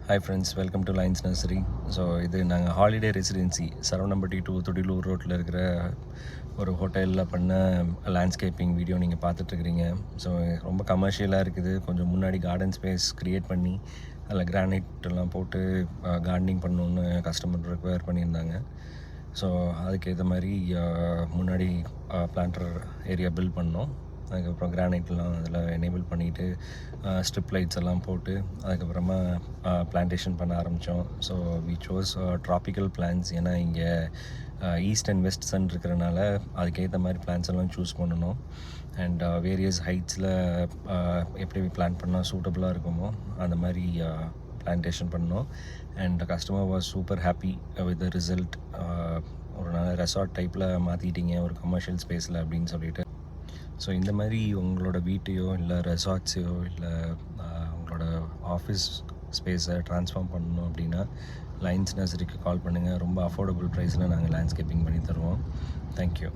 Hi friends, welcome to lines nursery. So இது நாங்கள் holiday residency Saravanampatti to தொடிலூர் ரோட்டில் இருக்கிற ஒரு ஹோட்டலில் பண்ண லேண்ட்ஸ்கேப்பிங் வீடியோ நீங்கள் பார்த்துட்ருக்குறீங்க. ஸோ ரொம்ப கமர்ஷியலாக இருக்குது. கொஞ்சம் முன்னாடி கார்டன் ஸ்பேஸ் க்ரியேட் பண்ணி அதில் கிரானைட்லாம் போட்டு கார்டனிங் பண்ணணுன்னு கஸ்டமர் ரிக்வயர் பண்ணியிருந்தாங்க. ஸோ அதுக்கேற்ற மாதிரி முன்னாடி பிளான்டர் ஏரியா பில்ட் பண்ணோம். அதுக்கப்புறம் கிரானைட்லாம் அதில் எனேபிள் பண்ணிவிட்டு ஸ்ட்ரிப் லைட்ஸ் எல்லாம் போட்டு அதுக்கப்புறமா பிளான்டேஷன் பண்ண ஆரம்பித்தோம். So we chose tropical plants. ஏன்னா இங்கே ஈஸ்ட் அண்ட் வெஸ்ட் சன் இருக்கிறனால அதுக்கேற்ற மாதிரி பிளான்ஸ் எல்லாம் சூஸ் பண்ணணும். அண்ட் வேரியஸ் ஹைட்ஸில் எப்படி பிளான் பண்ணால் சூட்டபுளாக இருக்குமோ அந்த மாதிரி பிளான்டேஷன் பண்ணோம். And customer was super happy with the result. ஒரு நல்ல ரெசார்ட் டைப்பில் மாற்றிட்டீங்க ஒரு கமர்ஷியல் ஸ்பேஸில் அப்படின்னு சொல்லிட்டு. ஸோ இந்த மாதிரி உங்களோட வீட்டையோ இல்லை ரெசார்ட்ஸையோ இல்லை உங்களோட ஆஃபீஸ் ஸ்பேஸை ட்ரான்ஸ்ஃபார்ம் பண்ணணும் அப்படின்னா லைன்ஸ் நர்சரிக்கு கால் பண்ணுங்கள். ரொம்ப அஃபோர்டபுள் ப்ரைஸில் நாங்கள் லேண்ட்ஸ்கேப்பிங் பண்ணி தருவோம். தேங்க்யூ.